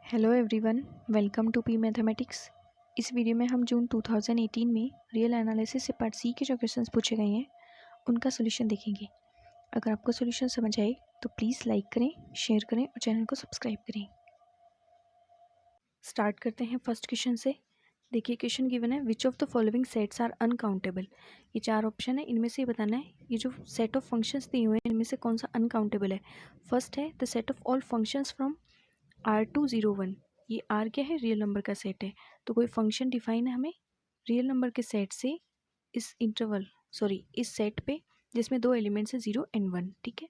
Hello everyone, welcome to P mathematics. इस video में हम जून 2018 में रियल एनालिसिस से पार्ट सी के जो क्वेश्चंस पूछे गए हैं उनका सोल्यूशन देखेंगे। अगर आपको सोल्यूशन समझ आए तो प्लीज़ लाइक करें, शेयर करें और चैनल को सब्सक्राइब करें। स्टार्ट करते हैं फर्स्ट क्वेश्चन से। देखिए क्वेश्चन गिवन है, which of the following sets are uncountable. ये चार ऑप्शन है, इनमें से ये बताना है ये जो सेट ऑफ फंक्शंस दिए हुए हैं इनमें से कौन सा अनकाउंटेबल है। फर्स्ट है the set of all functions from R201। ये R क्या है, रियल नंबर का सेट है। तो कोई फंक्शन डिफाइन है हमें रियल नंबर के सेट से इस सेट पे जिसमें दो एलिमेंट्स है 0 एंड 1। ठीक है,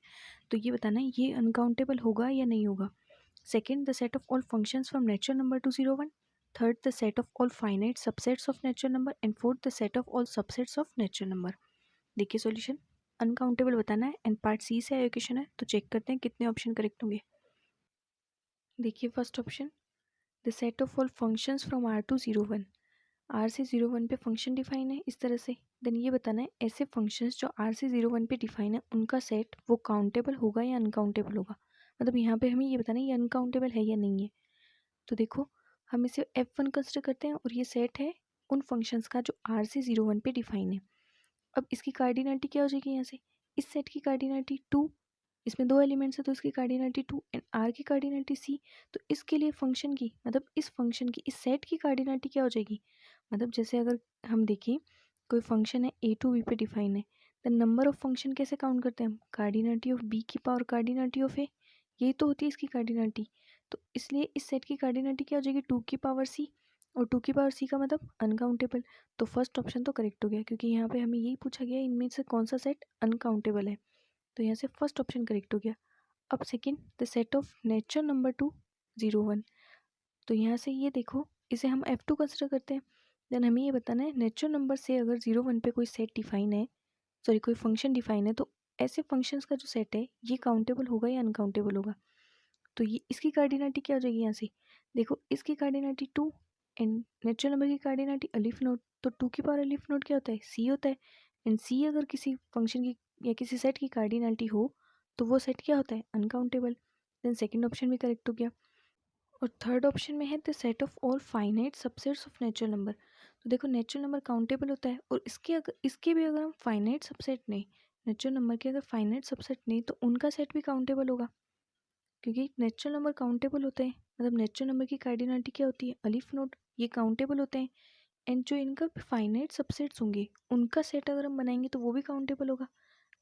तो ये बताना है ये अनकाउंटेबल होगा या नहीं होगा। Second the set of all functions from natural number 201। Third the set of all finite subsets of natural number and fourth the set of all subsets of natural number. देखिए सॉल्यूशन अनकाउंटेबल बताना है and part सी से आया question है, तो check करते हैं कितने ऑप्शन करेक्ट होंगे। देखिए first option the set of all functions from R201। R से 01 पे फंक्शन डिफाइन है इस तरह से। देन ये बताना है ऐसे फंक्शंस जो R से 01 पे डिफाइन है उनका सेट वो काउंटेबल होगा या अनकाउंटेबल होगा। मतलब यहाँ पे हमें ये बताना है ये अनकाउंटेबल है या नहीं है। तो देखो हम इसे F1 कंसिडर करते हैं और ये सेट है उन फंक्शंस का जो R से 01 पे डिफाइन है। अब इसकी कार्डिनलिटी क्या हो जाएगी यहाँ से, इस सेट की कार्डिनलिटी 2, इसमें दो एलिमेंट्स है तो इसकी कार्डिनलिटी 2 एंड आर की कार्डिनलिटी सी। तो इसके लिए फंक्शन की मतलब इस फंक्शन की इस सेट की कार्डिनलिटी क्या हो जाएगी। मतलब जैसे अगर हम देखें कोई फंक्शन है ए टू बी पे डिफाइन है, द नंबर ऑफ फंक्शन कैसे काउंट करते हैं हम, कार्डिनलिटी ऑफ बी की पावर कार्डिनलिटी ऑफ ए, यही तो होती है इसकी कार्डिनलिटी। तो इसलिए इस सेट की कार्डिनलिटी क्या हो जाएगी 2 की पावर सी, और 2 की पावर सी का मतलब अनकाउंटेबल। तो फर्स्ट ऑप्शन तो करेक्ट हो गया क्योंकि यहाँ पे हमें यही पूछा गया इनमें से कौन सा सेट अनकाउंटेबल है, तो यहाँ से फर्स्ट ऑप्शन करेक्ट हो गया। अब second the set of natural number 201। तो यहाँ से ये देखो इसे हम F2 कंसिडर करते हैं। देन हमें ये बताना है नेचुरल नंबर से अगर 01 पे कोई सेट डिफाइन है, कोई फंक्शन डिफाइन है, तो ऐसे फंक्शंस का जो सेट है ये काउंटेबल होगा या अनकाउंटेबल होगा। तो ये इसकी कार्डिनलिटी क्या हो जाएगी यहाँ से, देखो इसकी कार्डिनलिटी 2 एंड नेचुरल नंबर की कार्डिनलिटी अलिफ नोट, तो 2 की पावर अलिफ नोट क्या होता है, सी होता है। एंड सी अगर किसी फंक्शन की या किसी सेट की कार्डिनलिटी हो तो वो सेट क्या होता है, अनकाउंटेबल। देन सेकंड ऑप्शन भी करेक्ट हो गया। और थर्ड ऑप्शन में है the set of all finite subsets of natural number. तो देखो नेचुरल नंबर काउंटेबल होता है और इसके भी अगर हम फाइनाइट सबसेट नहीं, नेचुरल नंबर के अगर फाइनाइट सबसेट नहीं तो उनका सेट भी काउंटेबल होगा क्योंकि नेचुरल नंबर काउंटेबल होते हैं। मतलब नेचुरल नंबर की कार्डिनलिटी क्या होती है, अलिफ नोट, ये काउंटेबल होते हैं। एंड जो इनका फाइनाइट सबसेट्स होंगे उनका सेट अगर हम बनाएंगे तो वो भी काउंटेबल होगा।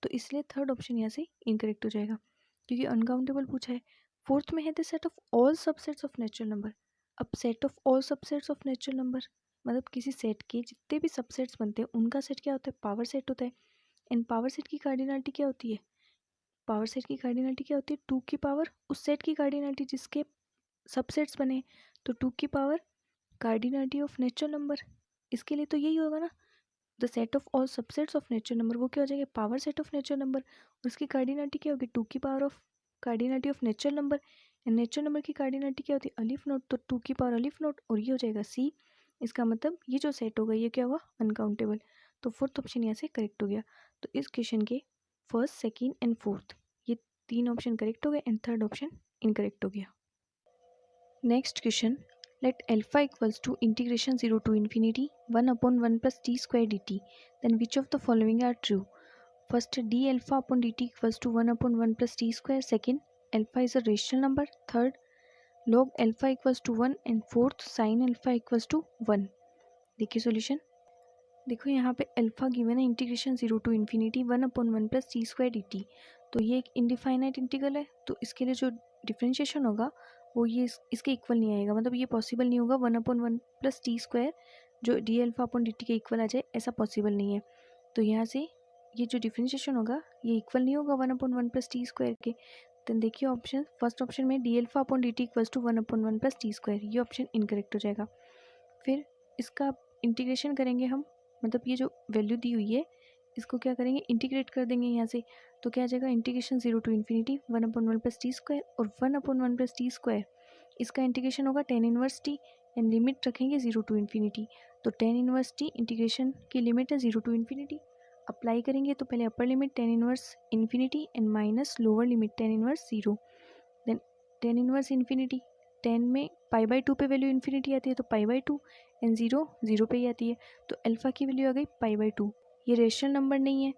तो इसलिए थर्ड ऑप्शन यहाँ से इनकरेक्ट हो जाएगा क्योंकि अनकाउंटेबल पूछा है। फोर्थ में है the set of all subsets of natural number. अब set of all subsets of natural number मतलब किसी सेट के जितने भी सबसेट्स बनते हैं उनका सेट क्या होता है, पावर सेट होता है। एंड पावर सेट की कार्डिनलिटी क्या होती है, पावर सेट की कार्डिनलिटी क्या होती है 2 की पावर उस सेट की कार्डिनलिटी जिसके सबसेट्स बने, तो 2 की power cardinality of natural number. इसके लिए तो यही होगा ना, the set of all subsets of natural number वो क्या हो जाएगा, power set of natural number, और उसकी कार्डिनलिटी क्या होगी 2 की power of cardinality of natural number. And natural number की कार्डिनलिटी क्या होती है अलिफ नोट, तो 2 की पावर अलिफ नोट, और ये हो जाएगा सी। इसका मतलब ये जो सेट होगा ये क्या हुआ, अनकाउंटेबल। तो फोर्थ ऑप्शन यहाँ से करेक्ट हो गया। तो इस क्वेश्चन के फर्स्ट, सेकेंड एंड फोर्थ ये तीन ऑप्शन करेक्ट हो गए एंड थर्ड ऑप्शन इनकरेक्ट हो गया। Next question, let alpha equals to integration 0 to infinity 1 upon 1 plus t square dt, then which of the following are true. First, d alpha upon dt equals to 1 upon 1 plus t square. Second, alpha is a rational number. Third, log alpha equals to 1 and fourth, sin alpha equals to 1. देखिए solution, देखो यहाँ पे alpha given है integration 0 to infinity 1 upon 1 plus t square d t. तो ये एक indefinite integral है, तो इसके लिए जो डिफरेंशिएशन होगा वो ये इसके इक्वल नहीं आएगा। मतलब ये पॉसिबल नहीं होगा 1 अपॉन 1 प्लस टी स्क्वायर जो D alpha upon d T के इक्वल आ जाए, ऐसा पॉसिबल नहीं है। तो यहाँ से ये जो डिफरेंशिएशन होगा ये इक्वल नहीं होगा 1 अपॉन 1 प्लस टी स्क्वायर के। देन देखिए ऑप्शन, फर्स्ट ऑप्शन में d alpha upon d t equals to 1 upon 1 plus t square, ये ऑप्शन इनकरेक्ट हो जाएगा। फिर इसका इंटीग्रेशन करेंगे हम, मतलब ये जो वैल्यू दी हुई है इसको क्या करेंगे, इंटीग्रेट कर देंगे यहाँ से। तो क्या आ जाएगा integration 0 to infinity 1 upon 1 plus t square, और 1 अपॉन 1 प्लस टी स्क्वायर इसका इंटीग्रेशन होगा tan inverse t, and limit रखेंगे 0 टू इन्फिनिटी। तो tan इनवर्स टी इंटीग्रेशन की लिमिट है 0 टू इन्फिनिटी। अप्लाई करेंगे तो पहले upper limit tan inverse infinity and minus lower limit tan inverse 0। Then tan inverse infinity, 10 में π/2 पे वैल्यू इन्फिनिटी आती है तो π/2 एंड 0 0 पे ही आती है, तो अल्फ़ा की वैल्यू आ गई π/2। ये रेशनल नंबर नहीं है,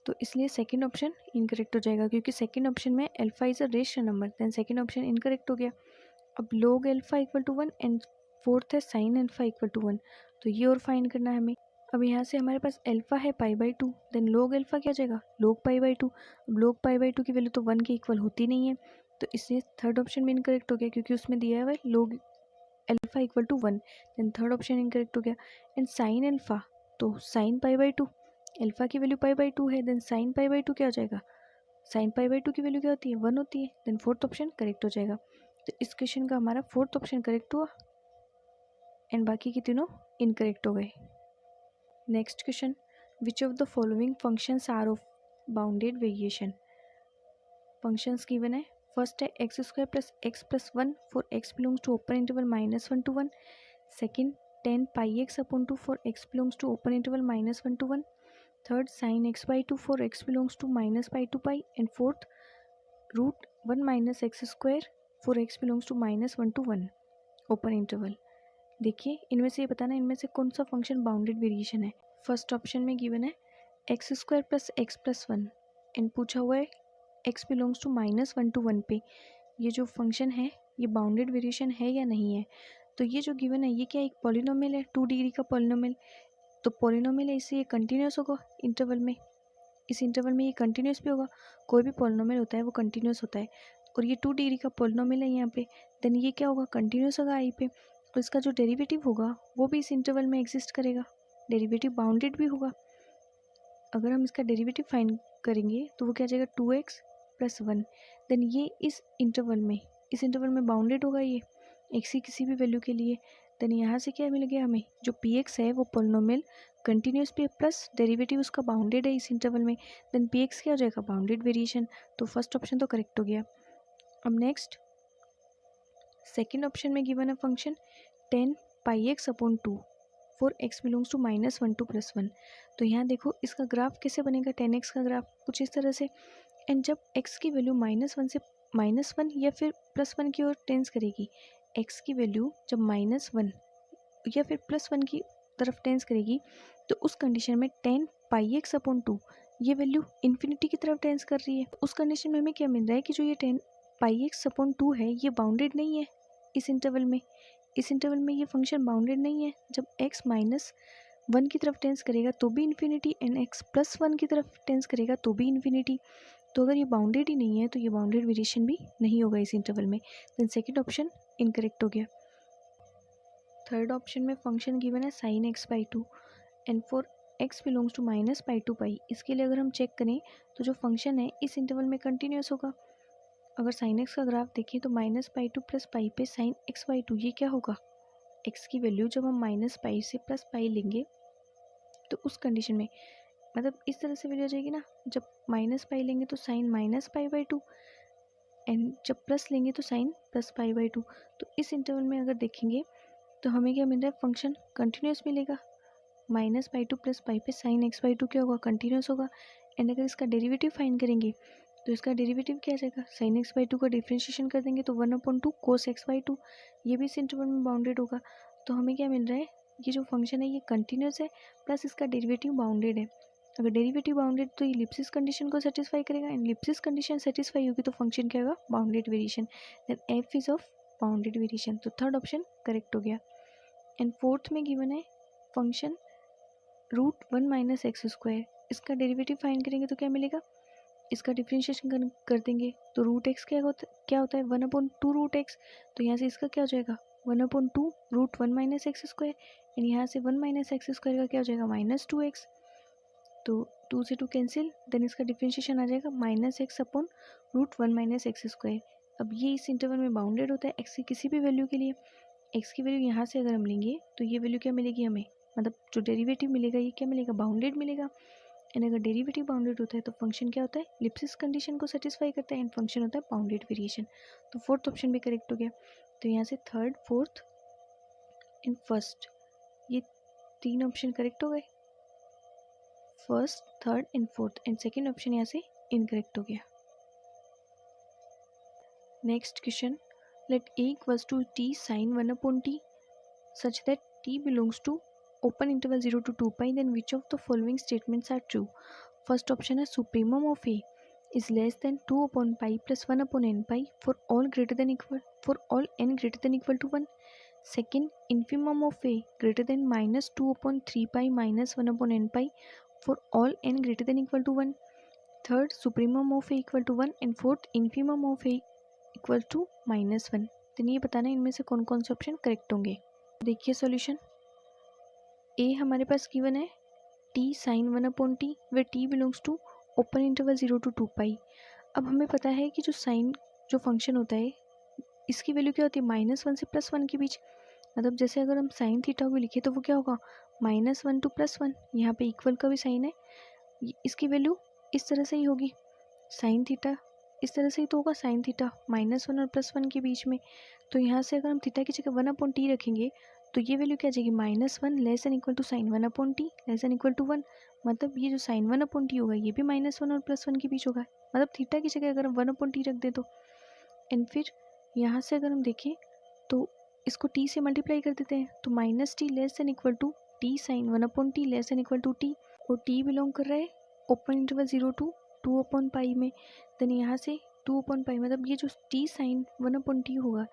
तो इसलिए सेकंड ऑप्शन इनकरेक्ट हो जाएगा, क्योंकि सेकंड ऑप्शन में alpha is a rational number, then second option incorrect हो गया। अब log alpha equal to 1 and fourth है sin अल्फ़ा इक्वल टू 1, तो ये और फाइंड करना है हमें। अब यहाँ से हमारे पास अल्फ़ा है π/2, देन log अल्फ़ा क्या जाएगा log π/2। अब log π/2 की वैल्यू तो 1 के इक्वल होती नहीं है, तो इसलिए थर्ड ऑप्शन में इनकरेक्ट हो गया, क्योंकि उसमें दिया हुआ है log alpha equal to 1, then third option incorrect हो गया। एंड sin अल्फ़ा, तो sin π/2, अल्फ़ा की वैल्यू π/2 है, देन sin π/2 क्या हो जाएगा, sin π/2 की वैल्यू क्या होती है 1 होती है, देन फोर्थ ऑप्शन करेक्ट हो जाएगा। तो इस क्वेश्चन का हमारा फोर्थ ऑप्शन करेक्ट हुआ एंड बाकी के तीनों इनकरेक्ट हो गए। Next question, which of the following functions are of bounded variation. Functions given है, फर्स्ट है x² plus x plus 1 for x belongs to open interval -1 to 1, second 10 πx/2 for x belongs to open interval -1 to 1, third sin x/2 for x belongs to -π to π, and fourth √1 - x² for x belongs to -1 to 1 open interval. देखिए इनमें से ये बताना इनमें से कौन सा function bounded variation है। फर्स्ट ऑप्शन में गिवन है x² plus x plus 1 and पूछा हुआ है x बिलोंग्स टू -1 to 1 पे ये जो फंक्शन है ये बाउंडेड वेरिएशन है या नहीं है। तो ये जो गिवन है ये क्या एक पॉलिनोमियल है, 2 डिग्री का पॉलिनोमियल, तो पॉलिनोमियल है इससे ये कंटिन्यूस होगा इंटरवल में, इस इंटरवल में ये कंटिन्यूस भी होगा, कोई भी पॉलिनोमियल होता है वो कंटिन्यूस होता है, और ये 2 डिग्री का पॉलिनोमियल है यहाँ पे, देन ये क्या होगा कंटिन्यूस होगा आई पे, और इसका जो डेरिवेटिव होगा वो भी इस इंटरवल में एग्जिस्ट करेगा, डेरिवेटिव बाउंडेड भी होगा। अगर हम इसका डेरिवेटिव फाइंड करेंगे तो वो क्या जाएगा 2x प्लस 1, देन ये इस इंटरवल में बाउंडेड होगा ये x की किसी भी वैल्यू के लिए, देन यहाँ से क्या मिल गया हमें जो px है वो पॉलिनोमियल कंटिन्यूस पे प्लस डेरिवेटिव उसका बाउंडेड है इस इंटरवल में, देन px क्या हो जाएगा बाउंडेड वेरिएशन, तो फर्स्ट ऑप्शन तो करेक्ट हो गया। अब नेक्स्ट सेकेंड ऑप्शन में गिवन है function 10 πx/2 for x belongs to -1 to +1, तो यहाँ देखो इसका ग्राफ कैसे बनेगा 10x का ग्राफ कुछ इस तरह से, एंड जब x की वैल्यू -1 से -1 या फिर +1 की ओर टेंस करेगी, x की वैल्यू जब -1 या फिर +1 की तरफ टेंस करेगी तो उस कंडीशन में 10 πx/2 ये वैल्यू इन्फिनिटी की तरफ टेंस कर रही है, उस कंडीशन में हमें क्या मिल रहा है कि जो ये 10 πx/2 है ये बाउंडेड नहीं है इस इंटरवल में, इस इंटरवल में ये फंक्शन बाउंडेड नहीं है, जब x -1 की तरफ टेंस करेगा तो भी इन्फिनिटी एंड x +1 की तरफ टेंस करेगा तो भी इन्फिनिटी, तो अगर ये बाउंडेड ही नहीं है तो ये बाउंडेड वेरिएशन भी नहीं होगा इस इंटरवल में, देन सेकंड ऑप्शन इनकरेक्ट हो गया। थर्ड ऑप्शन में फंक्शन गिवन है sin x/2 and for x belongs to -π to π, इसके लिए अगर हम चेक करें तो जो फंक्शन है इस इंटरवल में कंटिन्यूस होगा। अगर sin x का ग्राफ देखें तो -π2 प्लस π पे sin x/2 ये क्या होगा, x की वैल्यू जब हम -π से +π लेंगे तो उस कंडीशन में मतलब इस तरह से वैल्यू आ जाएगी ना, जब -π लेंगे तो sin -π/2 एंड जब प्लस लेंगे तो sin +π/2, तो इस इंटरवल में अगर देखेंगे तो हमें क्या मिल रहा है फंक्शन कंटिन्यूस मिलेगा, -π2 प्लस π पे sin x/2 क्या होगा कंटिन्यूस होगा, एंड अगर इसका डेरिवेटिव फाइंड करेंगे तो इसका डेरिवेटिव क्या आ जाएगा sin x/2 का डिफ्रेंशिएशन कर देंगे तो 1/2 cos x/2, ये भी इस इंटरवल में बाउंडेड होगा, तो हमें क्या मिल रहा है ये जो फंक्शन है ये कंटिन्यूस है प्लस इसका डेरिवेटिव बाउंडेड है, अगर डेरिवेटिव बाउंडेड तो ये लिप्सिस कंडीशन को सेटिस्फाई करेगा, एंड लिप्सिस कंडीशन सेटिस्फाई होगी तो फंक्शन क्या होगा bounded variation, then f is of bounded variation, तो थर्ड ऑप्शन करेक्ट हो गया। एंड फोर्थ में गिवन है फंक्शन √1 - x², इसका डेरिवेटिव फाइंड करेंगे तो क्या मिलेगा, इसका डिफ्रेंशिएशन कर देंगे तो √x क्या होता है 1/2 √x, तो यहाँ से इसका क्या हो जाएगा 1/2 √1 - x², एंड यहाँ से 1 - x² का क्या हो जाएगा -2x, तो 2 से 2 कैंसिल, देन इसका डिफ्रेंशिएशन आ जाएगा -x/√1 - x²। अब ये इस इंटरवल में बाउंडेड होता है x की किसी भी वैल्यू के लिए, x की वैल्यू यहाँ से अगर हम लेंगे तो ये वैल्यू क्या मिलेगी हमें, मतलब जो डेरिवेटिव मिलेगा ये क्या मिलेगा बाउंडेड मिलेगा, एंड अगर डेरिवेटिव बाउंडेड होता है तो फंक्शन क्या होता है लिप्सिस कंडीशन को सेटिस्फाई करता है एंड फंक्शन होता है बाउंडेड वेरिएशन, तो फोर्थ ऑप्शन भी करेक्ट हो गया। तो यहाँ से थर्ड फोर्थ एंड फर्स्ट ये तीन ऑप्शन करेक्ट हो गए, first third and fourth, and second option यहाँ से इनकरेक्ट हो गया। Next question, let a equals to t sin 1 upon t such that t belongs to open interval 0 to 2 pi, then which of the following statements are true? First option है supremum of a is less than 2 upon pi plus 1 upon n pi for all n greater than equal to 1. Second, infimum of a greater than minus 2 upon 3 pi minus 1 upon n pi for all n greater than equal to 1. Third, supremum of a equal to 1 and fourth, infimum of a equal to -1. तो ये बताना इनमें से कौन कौन से option correct होंगे. देखिए सॉल्यूशन. ए हमारे पास गिवन है t sine 1 upon t where t belongs to open interval 0 to 2 pi. अब हमें पता है कि जो फंक्शन होता है इसकी वैल्यू क्या होती है -1 से +1 के बीच. मतलब जैसे अगर हम साइन थीटा को लिखे तो वो क्या होगा -1 to +1. यहाँ पे इक्वल का भी साइन है. इसकी वैल्यू इस तरह से ही होगी. साइन थीटा इस तरह से ही तो होगा साइन थीटा -1 और +1 के बीच में. तो यहाँ से अगर हम थीटा की जगह 1 अपॉन टी रखेंगे तो ये वैल्यू क्या आ जाएगी -1 less than equal to sine 1 upon t less than equal to 1. मतलब ये जो साइन 1 अपॉन टी होगा ये भी -1 और +1 के बीच होगा. मतलब थीटा की जगह अगर हम 1 अपॉन टी रख दे तो. एंड फिर यहाँ से अगर हम देखें तो इसको टी से मल्टीप्लाई कर देते हैं तो -t less than equal to t sine 1 upon t less than equal to t. और टी बिलोंग कर रहा है open interval 0 to 2 upon pi में. देन यहाँ से 2 अपॉन पाई मतलब ये जो टी साइन 1 अपॉन टी होगा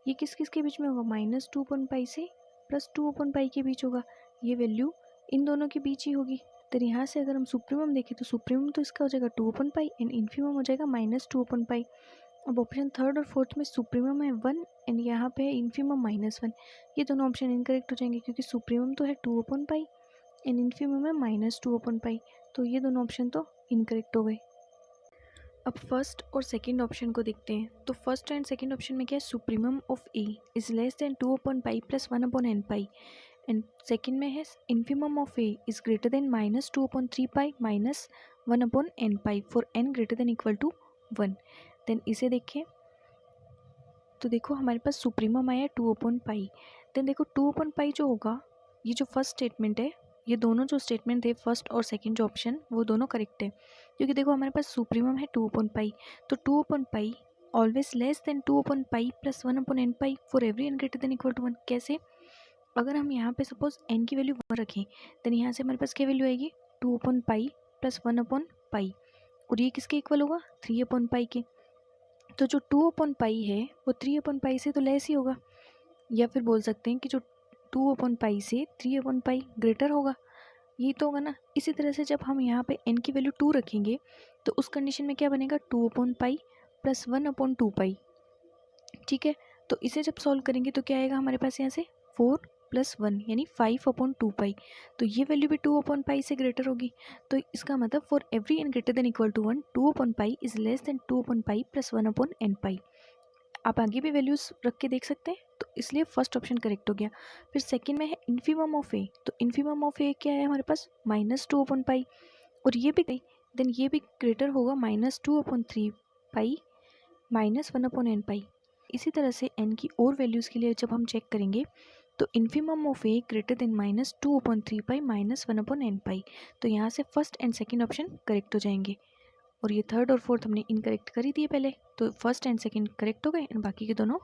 ये किस किस के बीच में होगा -2 अपॉन पाई से +2 अपॉन पाई के बीच होगा. ये वैल्यू इन दोनों के बीच ही होगी. तो यहाँ से अगर हम सुप्रीमम देखें तो सुप्रीमम तो इसका हो जाएगा 2 अपॉन पाई एंड इन्फीमम हो जाएगा -2 अपॉन पाई. अब ऑप्शन थर्ड और फोर्थ में सुप्रीमम है 1 एंड यहाँ पे है इन्फीमम -1. ये दोनों ऑप्शन इनकरेक्ट हो जाएंगे क्योंकि सुप्रीमम तो है 2 अपॉन पाई एंड इन्फीमम है -2 अपॉन पाई. तो ये दोनों ऑप्शन तो इनकरेक्ट हो गए. अब फर्स्ट और सेकंड ऑप्शन को देखते हैं. तो फर्स्ट एंड सेकंड ऑप्शन में क्या है supremum of A is less than 2 upon pi plus 1 upon n pi and second में है infimum of A is greater than -2 upon 3 pi minus 1 upon n pi for n greater than equal to 1. Then इसे देखें तो देखो हमारे पास supremum आया 2 upon पाई. Then देखो 2 upon पाई जो होगा ये जो फर्स्ट स्टेटमेंट है ये दोनों जो स्टेटमेंट थे फर्स्ट और सेकंड जो ऑप्शन वो दोनों करेक्ट है क्योंकि देखो हमारे पास सुप्रीमम है 2 अपॉन पाई. तो 2 upon pi always less than 2 upon pi plus 1 upon n pi for every n greater than equal to 1. कैसे? अगर हम यहाँ पे सपोज एन की वैल्यू 1 रखें देन यहाँ से हमारे पास क्या वैल्यू आएगी 2 upon pi plus 1 upon pi और ये किसके इक्वल होगा 3 अपॉन पाई के. तो जो 2 अपॉन पाई है वो 3 अपॉन पाई से तो लेस ही होगा या फिर बोल सकते हैं कि जो 2 अपॉन पाई से 3 अपॉन पाई ग्रेटर होगा. यही तो होगा ना. इसी तरह से जब हम यहाँ पे n की वैल्यू 2 रखेंगे तो उस कंडीशन में क्या बनेगा 2 अपॉन पाई प्लस 1 अपॉन 2 पाई. ठीक है. तो इसे जब सॉल्व करेंगे तो क्या आएगा हमारे पास यहाँ से 4 प्लस 1 यानी 5 अपॉन 2 पाई. तो ये वैल्यू भी 2 अपॉन पाई से ग्रेटर होगी. तो इसका मतलब for every n greater than equal to 1 2 upon pi is less than 2 upon pi plus 1 upon n pi. आप आगे भी वैल्यूज रख के देख सकते हैं. तो इसलिए फर्स्ट ऑप्शन करेक्ट हो गया. फिर सेकंड में है इन्फीमम ऑफ ए. तो इन्फीमम ऑफ ए क्या है हमारे पास -2 अपॉन पाई और ये भी देन ये भी ग्रेटर होगा -2 upon 3 pi minus 1 upon n pi. इसी तरह से एन की और वैल्यूज़ के लिए जब हम चेक करेंगे तो infimum of A greater than -2 upon 3 pi minus 1 upon n pi. तो यहाँ से first and second option correct हो जाएंगे और ये थर्ड और फोर्थ हमने इनकरेक्ट कर ही दिए पहले. तो फर्स्ट एंड सेकंड करेक्ट हो गए एंड बाकी के दोनों